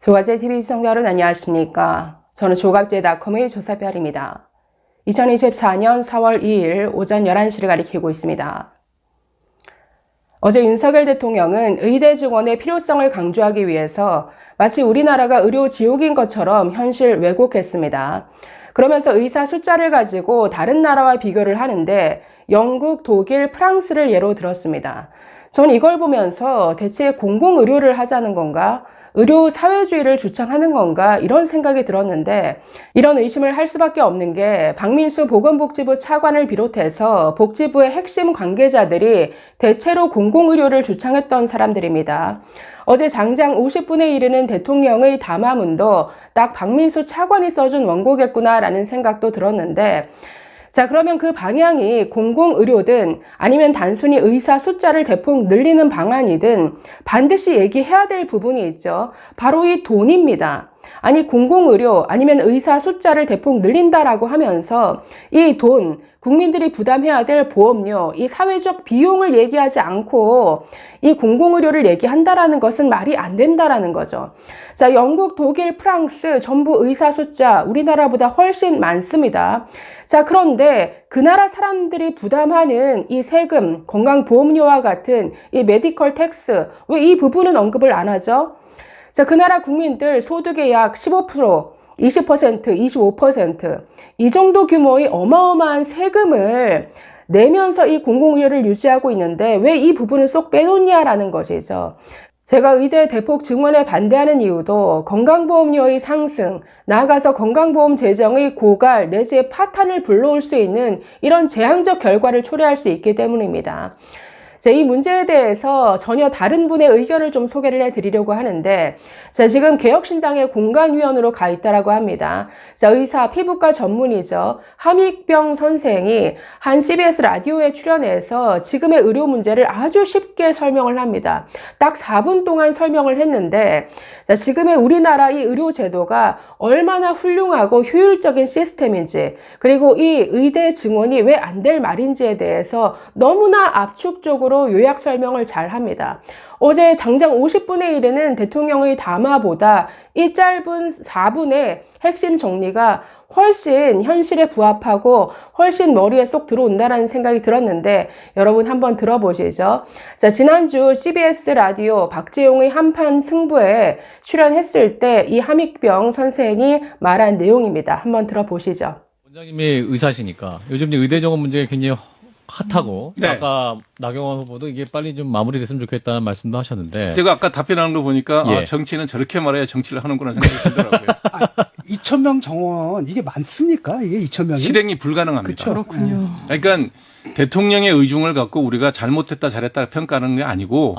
조갑제TV 시청자 여러분 안녕하십니까. 저는 조갑제닷컴의 조사별입니다. 2024년 4월 2일 오전 11시를 가리키고 있습니다. 어제 윤석열 대통령은 의대 증원의 필요성을 강조하기 위해서 마치 우리나라가 의료 지옥인 것처럼 현실 왜곡했습니다. 그러면서 의사 숫자를 가지고 다른 나라와 비교를 하는데 영국, 독일, 프랑스를 예로 들었습니다. 전 이걸 보면서 대체 공공의료를 하자는 건가? 의료 사회주의를 주창하는 건가? 이런 생각이 들었는데 이런 의심을 할 수밖에 없는 게 박민수 보건복지부 차관을 비롯해서 복지부의 핵심 관계자들이 대체로 공공의료를 주창했던 사람들입니다. 어제 장장 50분에 이르는 대통령의 담화문도 딱 박민수 차관이 써준 원고겠구나라는 생각도 들었는데 자, 그러면 그 방향이 공공의료든 아니면 단순히 의사 숫자를 대폭 늘리는 방안이든 반드시 얘기해야 될 부분이 있죠. 바로 이 돈입니다. 아니 공공의료 아니면 의사 숫자를 대폭 늘린다라고 하면서 이 돈, 국민들이 부담해야 될 보험료, 이 사회적 비용을 얘기하지 않고 이 공공의료를 얘기한다라는 것은 말이 안 된다라는 거죠. 자, 영국, 독일, 프랑스 전부 의사 숫자 우리나라보다 훨씬 많습니다. 자, 그런데 그 나라 사람들이 부담하는 이 세금, 건강보험료와 같은 이 메디컬 텍스, 왜 이 부분은 언급을 안 하죠? 자, 그 나라 국민들 소득의 약 15%, 20%, 25%, 이 정도 규모의 어마어마한 세금을 내면서 이 공공의료를 유지하고 있는데 왜 이 부분을 쏙 빼놓냐라는 것이죠. 제가 의대 대폭 증원에 반대하는 이유도 건강보험료의 상승, 나아가서 건강보험 재정의 고갈 내지의 파탄을 불러올 수 있는 이런 재앙적 결과를 초래할 수 있기 때문입니다. 이 문제에 대해서 전혀 다른 분의 의견을 좀 소개를 해드리려고 하는데 자, 지금 개혁신당의 공관위원으로 가 있다라고 합니다. 자, 의사, 피부과 전문의죠. 함익병 선생이 한 CBS 라디오에 출연해서 지금의 의료 문제를 아주 쉽게 설명을 합니다. 딱 4분 동안 설명을 했는데 자, 지금의 우리나라 이 의료 제도가 얼마나 훌륭하고 효율적인 시스템인지 그리고 이 의대 증원이 왜 안 될 말인지에 대해서 너무나 압축적으로 요약 설명을 잘 합니다. 어제 장장 50분에 이르는 대통령의 담화보다 이 짧은 4분의 핵심 정리가 훨씬 현실에 부합하고 훨씬 머리에 쏙 들어온다라는 생각이 들었는데 여러분 한번 들어보시죠. 자, 지난주 CBS 라디오 박재용의 한판 승부에 출연했을 때 이 함익병 선생이 말한 내용입니다. 한번 들어보시죠. 원장님이 의사시니까 요즘 의대 정원 문제가 굉장히 핫하고 네. 아까 나경원 후보도 이게 빨리 좀 마무리됐으면 좋겠다는 말씀도 하셨는데 제가 아까 답변하는 거 보니까 예. 아, 정치는 저렇게 말해야 정치를 하는구나 생각이 들더라고요. 2,000명 정원 이게 많습니까? 이게 2,000명이? 실행이 불가능합니다. 그쵸? 그렇군요. 그러니까 대통령의 의중을 갖고 우리가 잘못했다 잘했다 평가하는 게 아니고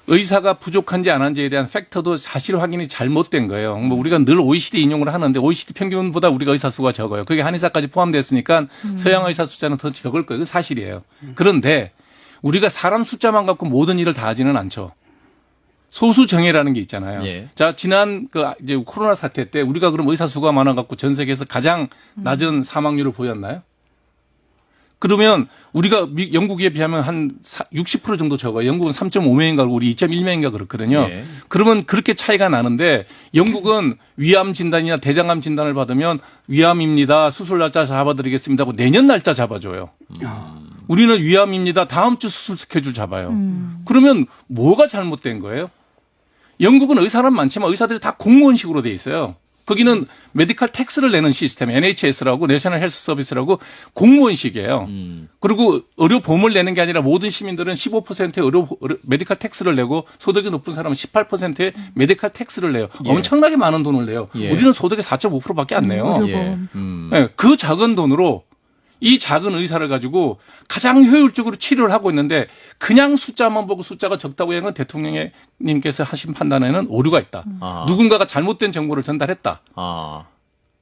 의사가 부족한지 안 한지에 대한 팩터도 사실 확인이 잘못된 거예요. 뭐 우리가 늘 OECD 인용을 하는데 OECD 평균보다 우리가 의사 수가 적어요. 그게 한의사까지 포함됐으니까 서양 의사 숫자는 더 적을 거예요. 그 사실이에요. 그런데 우리가 사람 숫자만 갖고 모든 일을 다 하지는 않죠. 소수 정예라는 게 있잖아요. 예. 자, 지난 이제 코로나 사태 때 우리가 그럼 의사 수가 많아 갖고 전 세계에서 가장 낮은 사망률을 보였나요? 그러면 우리가 영국에 비하면 한 60% 정도 적어요. 영국은 3.5명인가 우리 2.1명인가 그렇거든요. 예. 그러면 그렇게 차이가 나는데 영국은 위암 진단이나 대장암 진단을 받으면 위암입니다. 수술 날짜 잡아드리겠습니다 하고 내년 날짜 잡아줘요. 우리는 위암입니다. 다음 주 수술 스케줄 잡아요. 그러면 뭐가 잘못된 거예요? 영국은 의사는 많지만 의사들이 다 공무원식으로 돼 있어요. 거기는 메디컬 텍스를 내는 시스템, NHS라고 내셔널 헬스 서비스라고 공무원식이에요. 그리고 의료보험을 내는 게 아니라 모든 시민들은 15%의 메디컬 텍스를 내고 소득이 높은 사람은 18%의 메디컬 텍스를 내요. 예. 엄청나게 많은 돈을 내요. 예. 우리는 소득의 4.5%밖에 안 내요. 예. 네, 그 작은 돈으로 이 작은 의사를 가지고 가장 효율적으로 치료를 하고 있는데 그냥 숫자만 보고 숫자가 적다고 하는 건 대통령님께서 하신 판단에는 오류가 있다. 누군가가 잘못된 정보를 전달했다.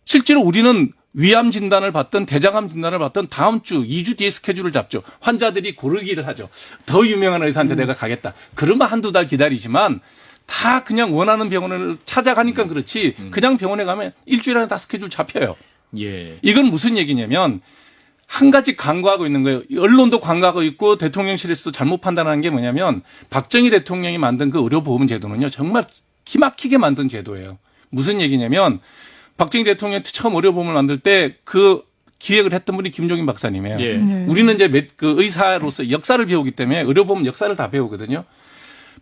실제로 우리는 위암 진단을 받든 대장암 진단을 받든 다음 주 2주 뒤에 스케줄을 잡죠. 환자들이 고르기를 하죠. 더 유명한 의사한테 내가 가겠다. 그러면 한두 달 기다리지만 다 그냥 원하는 병원을 찾아가니까 그렇지 그냥 병원에 가면 일주일 안에 다 스케줄 잡혀요. 예. 이건 무슨 얘기냐면 한 가지 간과하고 있는 거예요. 언론도 간과하고 있고 대통령실에서도 잘못 판단하는 게 뭐냐면 박정희 대통령이 만든 그 의료보험 제도는요. 정말 기막히게 만든 제도예요. 무슨 얘기냐면 박정희 대통령이 처음 의료보험을 만들 때 그 기획을 했던 분이 김종인 박사님이에요. 예. 네. 우리는 이제 그 의사로서 역사를 배우기 때문에 의료보험 역사를 다 배우거든요.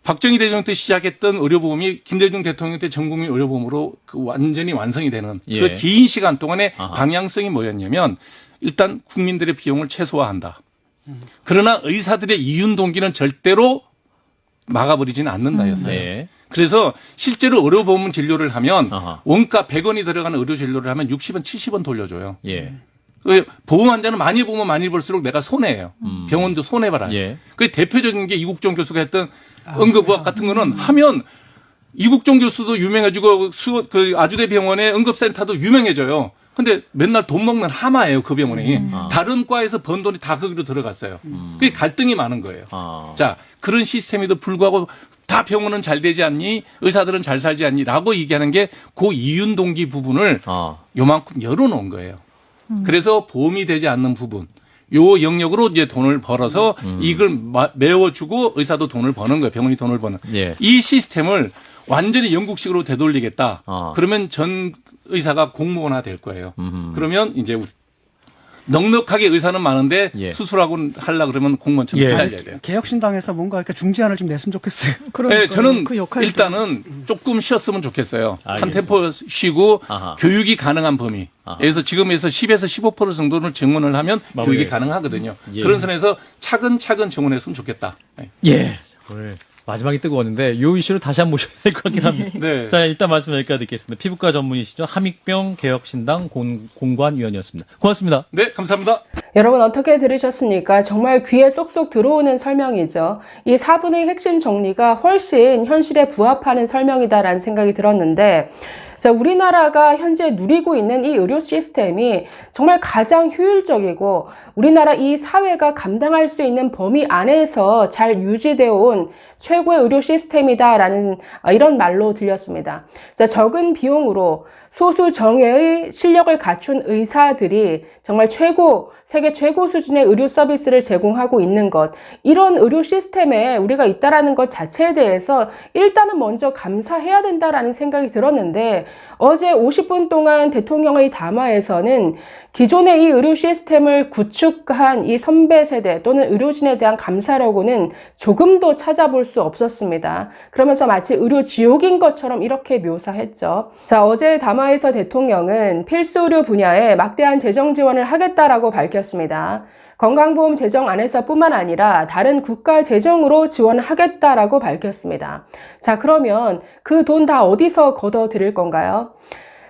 박정희 대통령 때 시작했던 의료보험이 김대중 대통령 때 전국민 의료보험으로 그 완전히 완성이 되는 예. 그 긴 시간 동안에 아하. 방향성이 뭐였냐면 일단 국민들의 비용을 최소화한다. 그러나 의사들의 이윤 동기는 절대로 막아버리지는 않는다였어요. 네. 그래서 실제로 의료보험 진료를 하면 아하. 원가 100원이 들어가는 의료 진료를 하면 60원, 70원 돌려줘요. 예. 그 보험 환자는 많이 보면 많이 볼수록 내가 손해예요. 병원도 손해봐라. 예. 그 대표적인 게 이국종 교수가 했던 응급의학 같은 거는 하면 이국종 교수도 유명해지고 그 아주대 병원의 응급센터도 유명해져요. 근데 맨날 돈 먹는 하마예요, 그 병원이. 다른 과에서 번 돈이 다 거기로 들어갔어요. 그게 갈등이 많은 거예요. 아. 자, 그런 시스템에도 불구하고 다 병원은 잘 되지 않니? 의사들은 잘 살지 않니? 라고 얘기하는 게 그 이윤 동기 부분을 아. 요만큼 열어놓은 거예요. 그래서 보험이 되지 않는 부분, 요 영역으로 이제 돈을 벌어서 이걸 메워주고 의사도 돈을 버는 거예요. 병원이 돈을 버는. 예. 이 시스템을 완전히 영국식으로 되돌리겠다. 아. 그러면 전 의사가 공무원화 될 거예요. 음흠. 그러면 이제 넉넉하게 의사는 많은데 예. 수술하고 하려 그러면 공무원처럼 예. 달려야 돼요. 개혁신당에서 뭔가 이렇게 중재안을 좀 냈으면 좋겠어요. 네, 저는 그 역할도. 일단은 조금 쉬었으면 좋겠어요. 한 알겠습니다. 템포 쉬고 아하. 교육이 가능한 범위. 아하. 그래서 지금에서 10에서 15% 정도를 증원을 하면 교육이 마무리하겠습니다. 가능하거든요. 예. 그런 선에서 차근차근 증원했으면 좋겠다. 네. 예. 오늘 마지막이 뜨거웠는데 요 이슈를 다시 한번 모셔야 될 것 같긴 합니다. 네. 자, 일단 말씀 여기까지 듣겠습니다. 피부과 전문의시죠. 함익병 개혁신당 공관위원이었습니다. 고맙습니다. 네, 감사합니다. 여러분 어떻게 들으셨습니까? 정말 귀에 쏙쏙 들어오는 설명이죠. 이 4분의 핵심 정리가 훨씬 현실에 부합하는 설명이다라는 생각이 들었는데, 자, 우리나라가 현재 누리고 있는 이 의료 시스템이 정말 가장 효율적이고 우리나라 이 사회가 감당할 수 있는 범위 안에서 잘 유지되어 온 최고의 의료 시스템이다라는 이런 말로 들렸습니다. 자, 적은 비용으로 소수 정예의 실력을 갖춘 의사들이 정말 세계 최고 수준의 의료 서비스를 제공하고 있는 것, 이런 의료 시스템에 우리가 있다라는 것 자체에 대해서 일단은 먼저 감사해야 된다라는 생각이 들었는데, 어제 50분 동안 대통령의 담화에서는 기존의 이 의료 시스템을 구축한 이 선배 세대 또는 의료진에 대한 감사라고는 조금도 찾아볼 수 없었습니다. 그러면서 마치 의료 지옥인 것처럼 이렇게 묘사했죠. 자, 어제 담화에서 대통령은 필수 의료 분야에 막대한 재정 지원을 하겠다라고 밝혔습니다. 건강보험 재정 안에서뿐만 아니라 다른 국가 재정으로 지원하겠다라고 밝혔습니다. 자, 그러면 그 돈 다 어디서 걷어들일 건가요?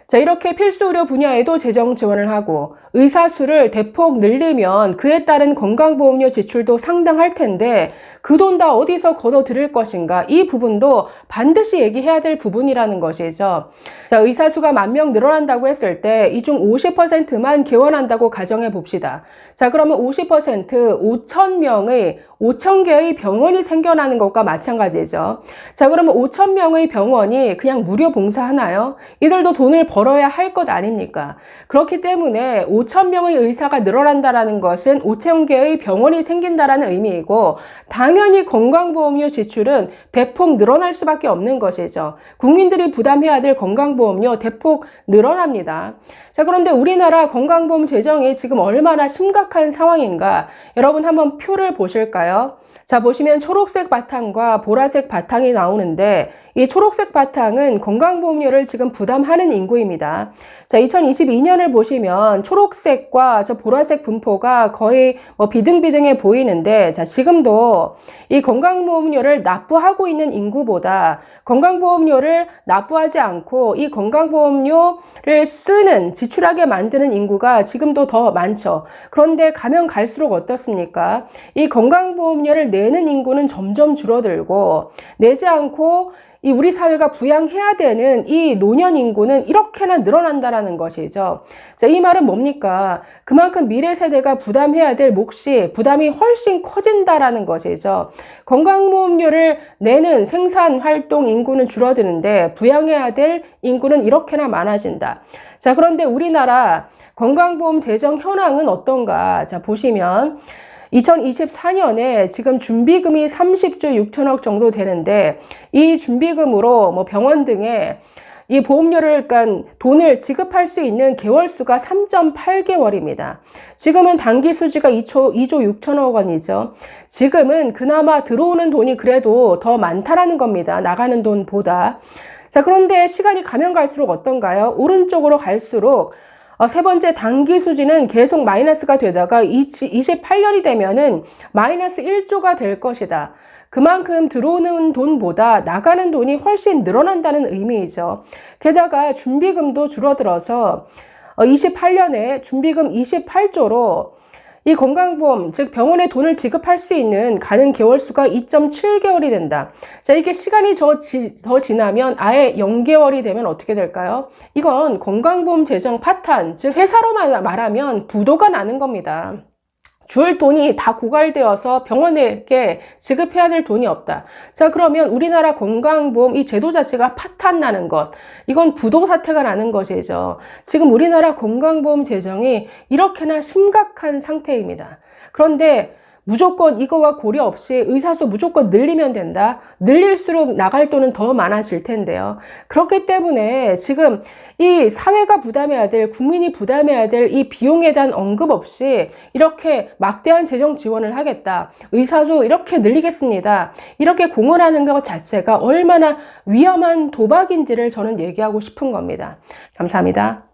자, 이렇게 필수 의료 분야에도 재정 지원을 하고 의사 수를 대폭 늘리면 그에 따른 건강보험료 지출도 상당할 텐데 그 돈 다 어디서 걷어들일 것인가, 이 부분도 반드시 얘기해야 될 부분이라는 것이죠. 자, 의사 수가 10,000명 늘어난다고 했을 때 이 중 50%만 개원한다고 가정해 봅시다. 자, 그러면 50% 5,000개의 병원이 생겨나는 것과 마찬가지죠. 자, 그러면 5,000명의 병원이 그냥 무료 봉사하나요? 이들도 돈을 벌어야 할 것 아닙니까? 그렇기 때문에 5,000명의 의사가 늘어난다라는 것은 5,000개의 병원이 생긴다라는 의미이고, 당연히 건강보험료 지출은 대폭 늘어날 수밖에 없는 것이죠. 국민들이 부담해야 될 건강보험료 대폭 늘어납니다. 자, 그런데 우리나라 건강보험 재정이 지금 얼마나 심각한 상황인가? 여러분 한번 표를 보실까요? 자, 보시면 초록색 바탕과 보라색 바탕이 나오는데, 이 초록색 바탕은 건강보험료를 지금 부담하는 인구입니다. 자, 2022년을 보시면 초록색과 저 보라색 분포가 거의 비등비등해 보이는데, 자, 지금도 이 건강보험료를 납부하고 있는 인구보다 건강보험료를 납부하지 않고 이 건강보험료를 지출하게 만드는 인구가 지금도 더 많죠. 그런데 가면 갈수록 어떻습니까? 이 건강보험료를 내는 인구는 점점 줄어들고, 내지 않고 이 우리 사회가 부양해야 되는 이 노년 인구는 이렇게나 늘어난다라는 것이죠. 자, 이 말은 뭡니까? 그만큼 미래 세대가 부담해야 될 몫이 부담이 훨씬 커진다라는 것이죠. 건강보험료를 내는 생산 활동 인구는 줄어드는데 부양해야 될 인구는 이렇게나 많아진다. 자, 그런데 우리나라 건강보험 재정 현황은 어떤가? 자, 보시면 2024년에 지금 준비금이 30조 6천억 정도 되는데 이 준비금으로 뭐 병원 등에 이 보험료를, 그러니까 돈을 지급할 수 있는 개월 수가 3.8개월입니다. 지금은 단기 수지가 2조 6천억 원이죠. 지금은 그나마 들어오는 돈이 그래도 더 많다라는 겁니다. 나가는 돈보다. 자, 그런데 시간이 가면 갈수록 어떤가요? 오른쪽으로 갈수록 세 번째 단기 수지는 계속 마이너스가 되다가 28년이 되면은 마이너스 1조가 될 것이다. 그만큼 들어오는 돈보다 나가는 돈이 훨씬 늘어난다는 의미이죠. 게다가 준비금도 줄어들어서 28년에 준비금 28조로 이 건강보험, 즉 병원에 돈을 지급할 수 있는 가능 개월 수가 2.7개월이 된다. 자, 이게 시간이 더 지나면 아예 0개월이 되면 어떻게 될까요? 이건 건강보험 재정 파탄, 즉 회사로 말하면 부도가 나는 겁니다. 줄 돈이 다 고갈되어서 병원에게 지급해야 될 돈이 없다. 자, 그러면 우리나라 건강보험 이 제도 자체가 파탄 나는 것, 이건 부도 사태가 나는 것이죠. 지금 우리나라 건강보험 재정이 이렇게나 심각한 상태입니다. 그런데 무조건 이거와 고려 없이 의사수 무조건 늘리면 된다. 늘릴수록 나갈 돈은 더 많아질 텐데요. 그렇기 때문에 지금 이 사회가 부담해야 될, 국민이 부담해야 될 이 비용에 대한 언급 없이 이렇게 막대한 재정 지원을 하겠다. 의사수 이렇게 늘리겠습니다. 이렇게 공언하는 것 자체가 얼마나 위험한 도박인지를 저는 얘기하고 싶은 겁니다. 감사합니다.